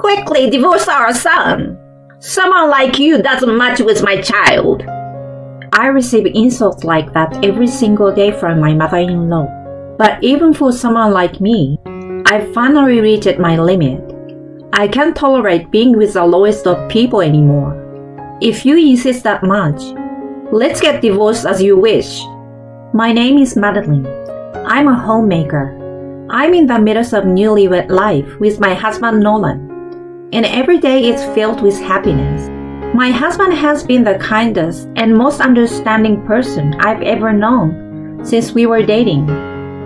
quickly divorce our son. Someone like you doesn't match with my child. I receive insults like that every single day from my mother-in-law. But even for someone like me, I finally reached my limit. I can't tolerate being with the lowest of people anymore. If you insist that much, let's get divorced as you wish. My name is Madeline. I'm a homemaker. I'm in the middle of newlywed life with my husband Nolan, and every day is filled with happiness. My husband has been the kindest and most understanding person I've ever known since we were dating.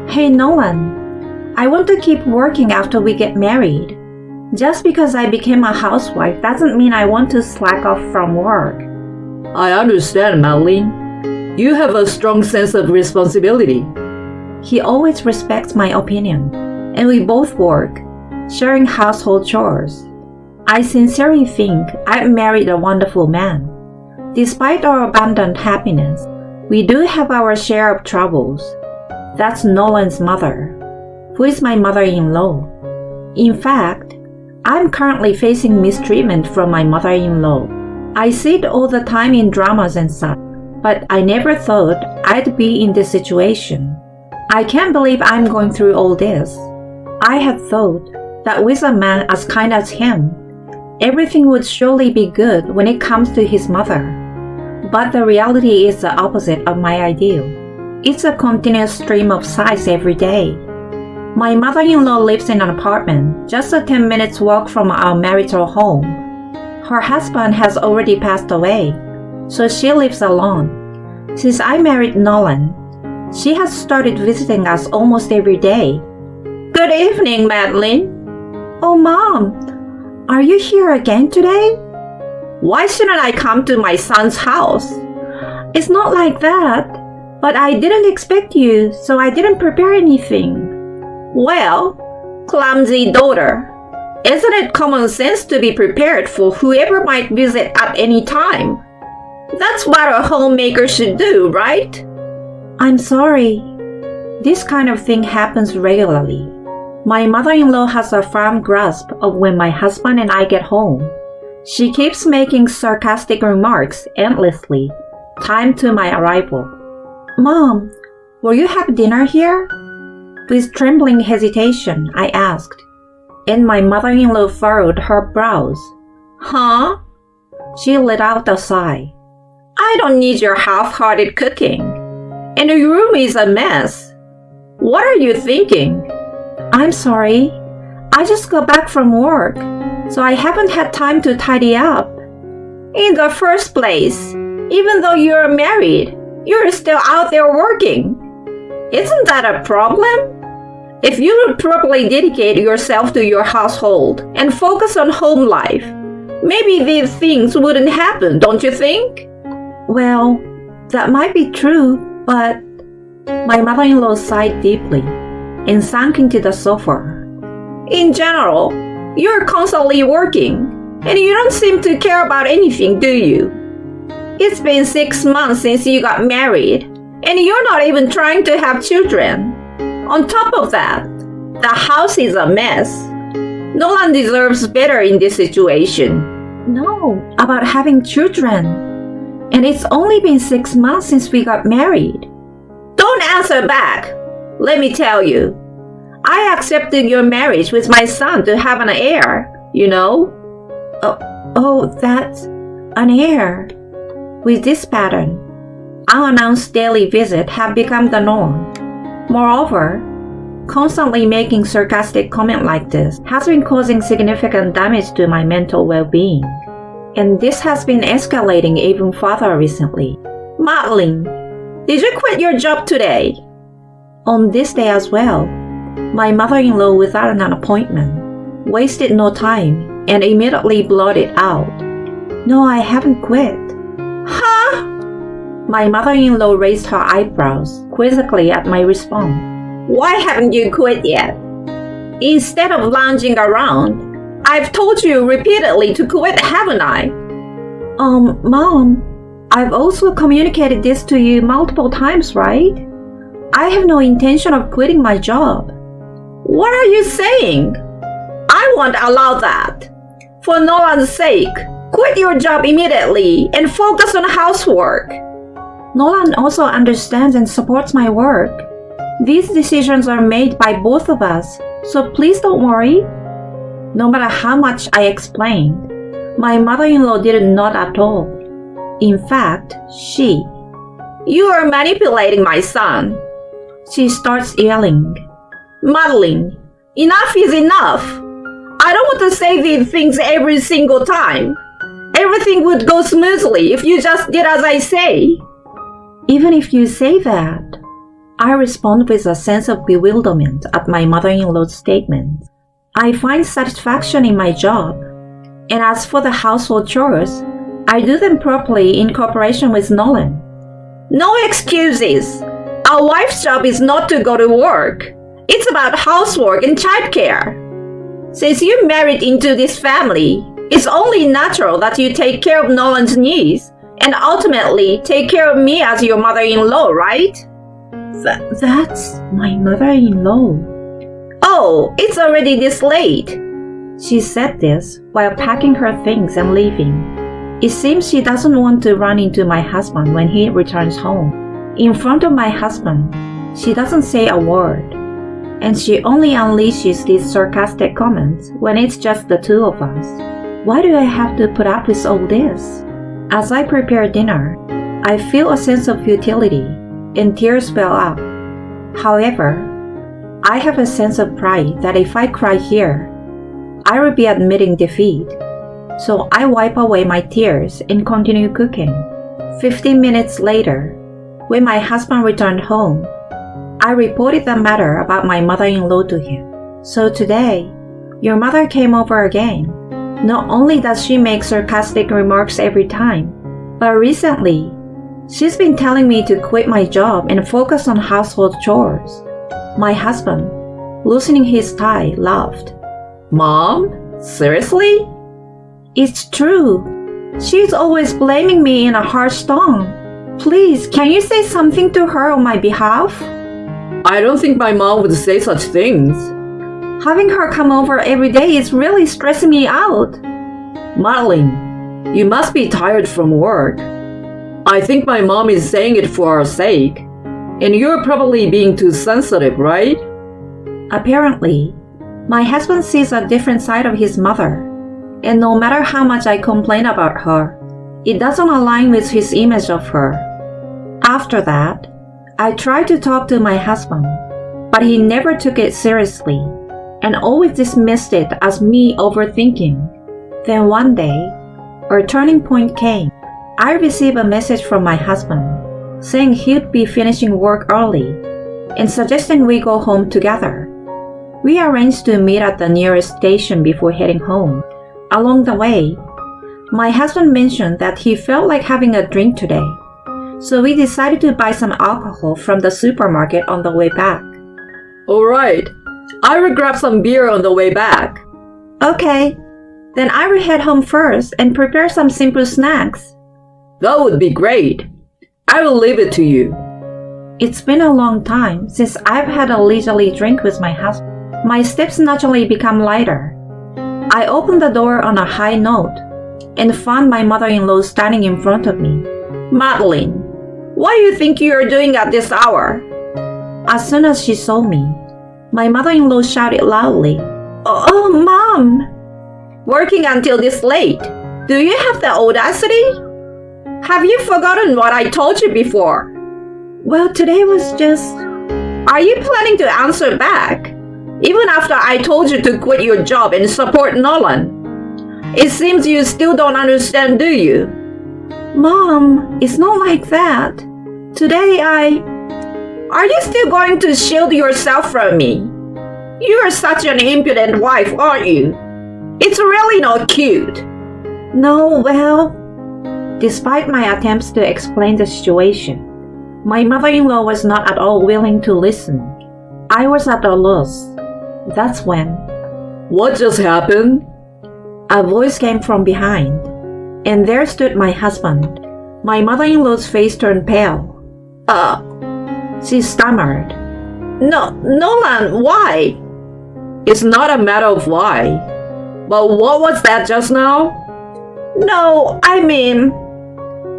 Hey Nolan, I want to keep working after we get married. Just because I became a housewife doesn't mean I want to slack off from work. I understand, Madeline. You have a strong sense of responsibility. He always respects my opinion, and we both work, sharing household chores. I sincerely think I've married a wonderful man. Despite our abundant happiness, we do have our share of troubles. That's Nolan's mother, who is my mother-in-law. In fact, I'm currently facing mistreatment from my mother-in-law. I see it all the time in dramas and such, but I never thought I'd be in this situation. I can't believe I'm going through all this. I had thought that with a man as kind as him, everything would surely be good when it comes to his mother. But the reality is the opposite of my ideal. It's a continuous stream of sighs every day. My mother-in-law lives in an apartment just a 10 minutes walk from our marital home. Her husband has already passed away, so she lives alone. Since I married Nolan, she has started visiting us almost every day. Good evening, Madeline. Oh, Mom, are you here again today? Why shouldn't I come to my son's house? It's not like that, but I didn't expect you, so I didn't prepare anything. Well, clumsy daughter, isn't it common sense to be prepared for whoever might visit at any time? That's what a homemaker should do, right? I'm sorry. This kind of thing happens regularly. My mother-in-law has a firm grasp of when my husband and I get home. She keeps making sarcastic remarks endlessly, timed to my arrival. Mom, will you have dinner here? With trembling hesitation, I asked, and my mother-in-law furrowed her brows. Huh? She let out a sigh. I don't need your half-hearted cooking. And your room is a mess. What are you thinking? I'm sorry. I just got back from work, so I haven't had time to tidy up. In the first place, even though you're married, you're still out there working. Isn't that a problem? If you would properly dedicate yourself to your household and focus on home life, maybe these things wouldn't happen, don't you think? Well, that might be true, but my mother-in-law sighed deeply and sank into the sofa. In general, you're constantly working, and you don't seem to care about anything, do you? It's been 6 months since you got married, and you're not even trying to have children. On top of that, the house is a mess. Nolan deserves better in this situation. No, about having children. And it's only been 6 months since we got married. Don't answer back. Let me tell you, I accepted your marriage with my son to have an heir, you know. Oh, that's an heir. With this pattern, unannounced daily visits have become the norm. Moreover, constantly making sarcastic comments like this has been causing significant damage to my mental well-being. And this has been escalating even further recently. Madeline, did you quit your job today? On this day as well, my mother-in-law, without an appointment, wasted no time and immediately blurted out, "No, I haven't quit." Huh? My mother-in-law raised her eyebrows quizzically at my response. Why haven't you quit yet? Instead of lounging around, I've told you repeatedly to quit, haven't I? Mom, I've also communicated this to you multiple times, right? I have no intention of quitting my job. What are you saying? I won't allow that. For Nolan's sake, quit your job immediately and focus on housework. Nolan also understands and supports my work. These decisions are made by both of us, so please don't worry. No matter how much I explained, my mother-in-law didn't nod at all. In fact, You are manipulating my son. she starts yelling. Madeline, enough is enough. I don't want to say these things every single time. Everything would go smoothly if you just did as I say. Even if you say that, I respond with a sense of bewilderment at my mother-in-law's statement. I find satisfaction in my job, and as for the household chores, I do them properly in cooperation with Nolan. No excuses. A wife's job is not to go to work. It's about housework and childcare. Since you married into this family, it's only natural that you take care of Nolan's needs and ultimately take care of me as your mother-in-law, right? That's my mother-in-law. Oh, it's already this late. She said this while packing her things and leaving. It seems she doesn't want to run into my husband when he returns home. In front of my husband, she doesn't say a word, and she only unleashes these sarcastic comments when it's just the two of us. Why do I have to put up with all this? As I prepare dinner, I feel a sense of futility, and tears well up. However, I have a sense of pride that if I cry here, I will be admitting defeat. So I wipe away my tears and continue cooking. 15 minutes later, when my husband returned home, I reported the matter about my mother-in-law to him. So today, your mother came over again. Not only does she make sarcastic remarks every time, but recently, she's been telling me to quit my job and focus on household chores. My husband, loosening his tie, laughed. Mom? Seriously? It's true. She's always blaming me in a harsh tone. Please, can you say something to her on my behalf? I don't think my mom would say such things. Having her come over every day is really stressing me out. Madeline, you must be tired from work. I think my mom is saying it for our sake. And you're probably being too sensitive, right? Apparently, my husband sees a different side of his mother. And no matter how much I complain about her, it doesn't align with his image of her. After that, I tried to talk to my husband, but he never took it seriously and always dismissed it as me overthinking. Then one day, a turning point came. I received a message from my husband saying he'd be finishing work early and suggesting we go home together. We arranged to meet at the nearest station before heading home. Along the way, my husband mentioned that he felt like having a drink today, so we decided to buy some alcohol from the supermarket on the way back. All right, I will grab some beer on the way back. Okay, then I will head home first and prepare some simple snacks. That would be great. I will leave it to you. It's been a long time since I've had a leisurely drink with my husband. My steps naturally become lighter. I opened the door on a high note and found my mother-in-law standing in front of me. Madeline, what do you think you are doing at this hour? As soon as she saw me, my mother-in-law shouted loudly, Oh, Mom! Working until this late? Do you have the audacity? Have you forgotten what I told you before? Well, today was just... Are you planning to answer back? Even after I told you to quit your job and support Nolan? It seems you still don't understand, do you? Mom, it's not like that. Today Are you still going to shield yourself from me? You are such an impudent wife, aren't you? It's really not cute. No, well... Despite my attempts to explain the situation, my mother-in-law was not at all willing to listen. I was at a loss. That's when... What just happened? A voice came from behind, and there stood my husband. My mother-in-law's face turned pale. She stammered. No, Nolan, why? It's not a matter of why. But what was that just now? No, I mean,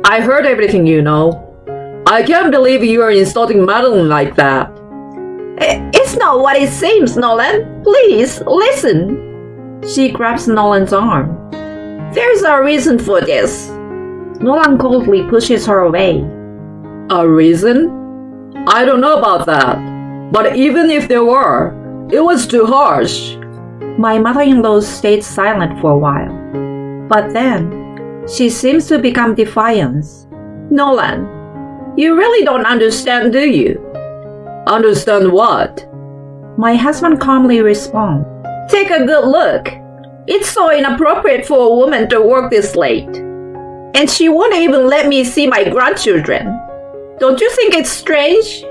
I heard everything, you know. I can't believe you are insulting Madeline like that. it's not what it seems, Nolan. Please, listen. She grabs Nolan's arm. There's a reason for this. Nolan coldly pushes her away. A reason? I don't know about that. But even if there were, it was too harsh. My mother-in-law stayed silent for a while. But then, she seems to become defiant. Nolan, you really don't understand, do you? Understand what? My husband calmly responds. Take a good look. It's so inappropriate for a woman to work this late. And she won't even let me see my grandchildren. Don't you think it's strange?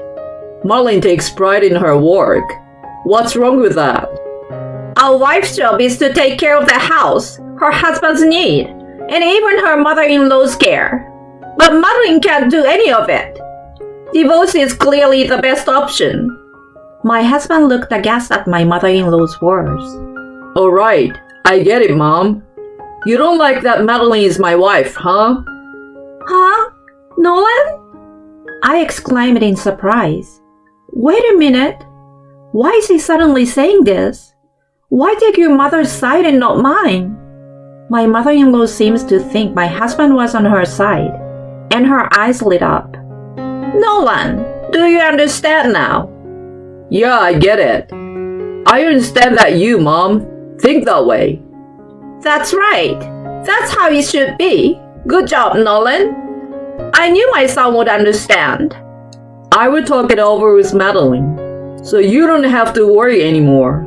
Madeline takes pride in her work. What's wrong with that? A wife's job is to take care of the house, her husband's need, and even her mother-in-law's care. But Madeline can't do any of it. Divorce is clearly the best option. My husband looked aghast at my mother-in-law's words. All right, I get it, Mom. You don't like that Madeline is my wife, huh? Huh? Nolan? I exclaimed in surprise. Wait a minute. Why is he suddenly saying this? Why take your mother's side and not mine? My mother-in-law seems to think my husband was on her side, and her eyes lit up. Nolan, do you understand now? Yeah, I get it. I understand that you, Mom, think that way. That's right. That's how it should be. Good job, Nolan. I knew my son would understand. I will talk it over with Madeline, so you don't have to worry anymore.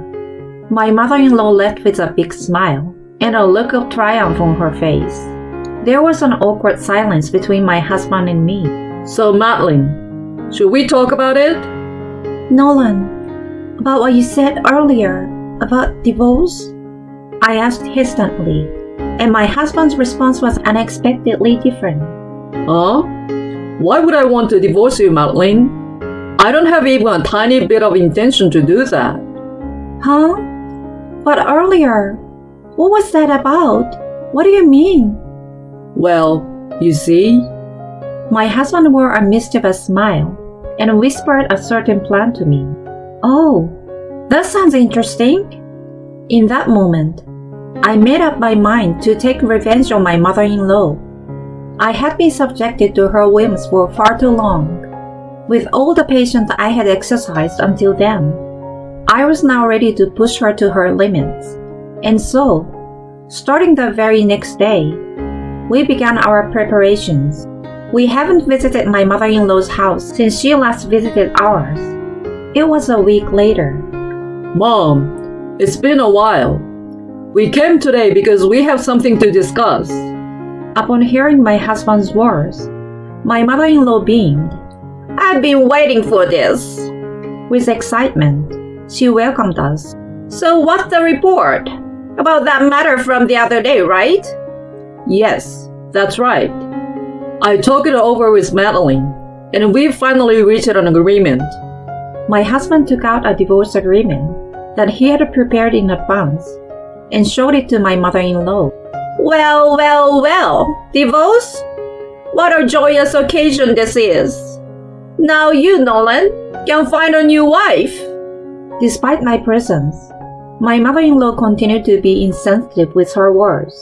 My mother-in-law left with a big smile and a look of triumph on her face. There was an awkward silence between my husband and me. So, Madeline, should we talk about it? Nolan, about what you said earlier, about divorce? I asked hesitantly, and my husband's response was unexpectedly different. Huh? Why would I want to divorce you, Madeline? I don't have even a tiny bit of intention to do that. Huh? But earlier, what was that about? What do you mean? Well, you see? My husband wore a mischievous smile and whispered a certain plan to me. Oh, that sounds interesting. In that moment, I made up my mind to take revenge on my mother-in-law. I had been subjected to her whims for far too long. With all the patience I had exercised until then, I was now ready to push her to her limits. And so, starting the very next day, we began our preparations. We haven't visited my mother-in-law's house since she last visited ours. It was a week later. Mom, it's been a while. We came today because we have something to discuss. Upon hearing my husband's words, my mother-in-law beamed. I've been waiting for this. With excitement, she welcomed us. So what's the report? About that matter from the other day, right? Yes, that's right. I talked it over with Madeline, and we finally reached an agreement. My husband took out a divorce agreement that he had prepared in advance and showed it to my mother-in-law. Well, divorce? What a joyous occasion this is. Now you, Nolan, can find a new wife. Despite my presence, my mother-in-law continued to be insensitive with her words,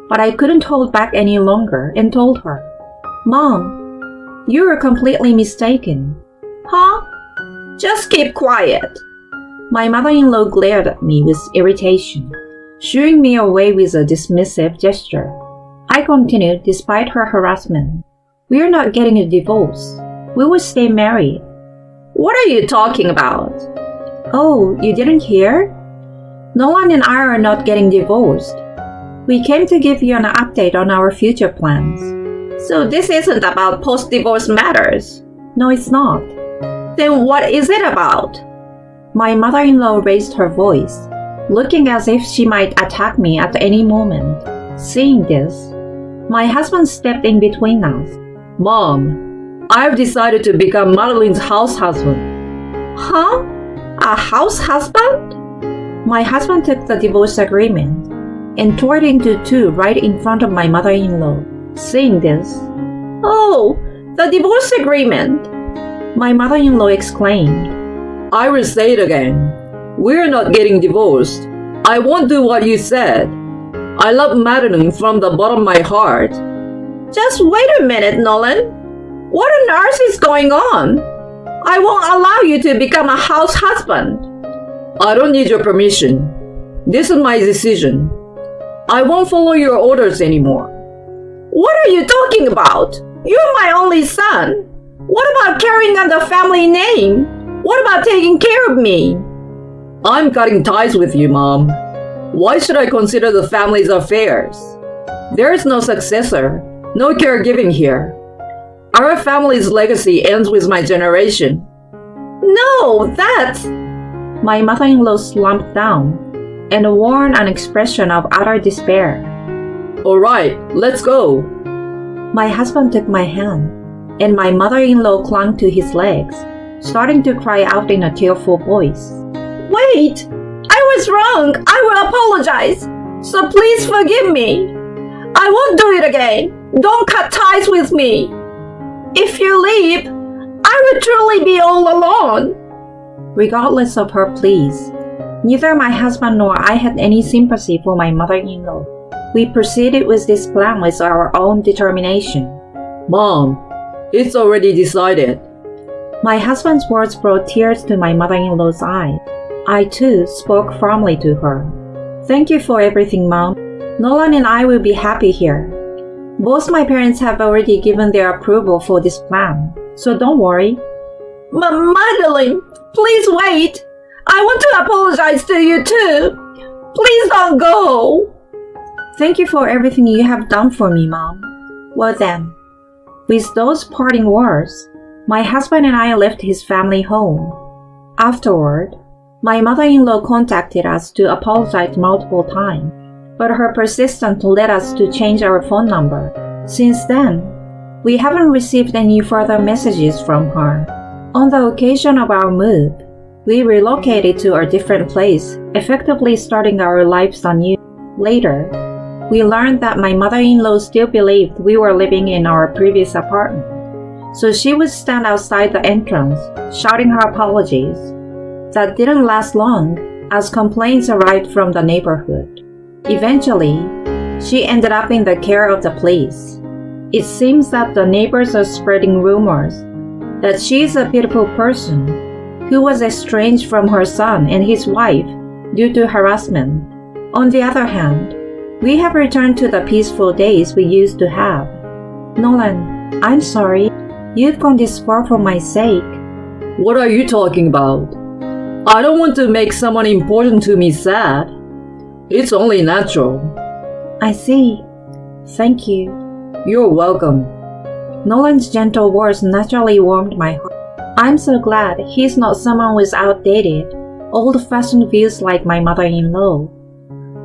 but I couldn't hold back any longer and told her, Mom, you are completely mistaken. Huh? Just keep quiet. My mother-in-law glared at me with irritation, shooing me away with a dismissive gesture. I continued despite her harassment. We are not getting a divorce. We will stay married. What are you talking about? Oh, you didn't hear? Nolan and I are not getting divorced. We came to give you an update on our future plans. So this isn't about post-divorce matters? No, it's not. Then what is it about? My mother-in-law raised her voice, looking as if she might attack me at any moment. Seeing this, my husband stepped in between us. Mom, I've decided to become Madeline's house husband. Huh? A house husband? My husband took the divorce agreement and tore it into two right in front of my mother-in-law. Seeing this, Oh, the divorce agreement. my mother-in-law exclaimed. I will say it again. We're not getting divorced. I won't do what you said. I love Madeline from the bottom of my heart. Just wait a minute, Nolan. What on earth is going on? I won't allow you to become a house husband. I don't need your permission. This is my decision. I won't follow your orders anymore. What are you talking about? You're my only son. What about carrying on the family name? What about taking care of me? I'm cutting ties with you, Mom. Why should I consider the family's affairs? There is no successor, no caregiving here. Our family's legacy ends with my generation. No, that's... My mother-in-law slumped down and wore an expression of utter despair. All right, let's go. My husband took my hand, and my mother-in-law clung to his legs, starting to cry out in a tearful voice. Wait! I was wrong. I will apologize. So please forgive me. I won't do it again. Don't cut ties with me. If you leave, I will truly be all alone. Regardless of her pleas, neither my husband nor I had any sympathy for my mother-in-law. We proceeded with this plan with our own determination. Mom, it's already decided. My husband's words brought tears to my mother-in-law's eyes. I too spoke firmly to her. Thank you for everything, Mom. Nolan and I will be happy here. Both my parents have already given their approval for this plan, so don't worry. Madeline, please wait. I want to apologize to you too. Please don't go. Thank you for everything you have done for me, Mom. Well then, with those parting words, my husband and I left his family home. Afterward, my mother-in-law contacted us to apologize multiple times, but her persistence led us to change our phone number. Since then, we haven't received any further messages from her. On the occasion of our move, we relocated to a different place, effectively starting our lives anew. Later, we learned that my mother-in-law still believed we were living in our previous apartment, so she would stand outside the entrance, shouting her apologies. That didn't last long, as complaints arrived from the neighborhood. Eventually, she ended up in the care of the police. It seems that the neighbors are spreading rumors that she is a beautiful person who was estranged from her son and his wife due to harassment. On the other hand, we have returned to the peaceful days we used to have. Nolan, I'm sorry. You've gone this far for my sake. What are you talking about? I don't want to make someone important to me sad. It's only natural. I see. Thank you. You're welcome. Nolan's gentle words naturally warmed my heart. I'm so glad he's not someone with outdated, old-fashioned views like my mother-in-law.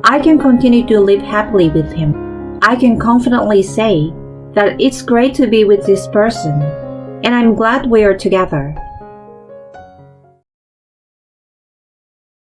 I can continue to live happily with him. I can confidently say that it's great to be with this person, and I'm glad we are together.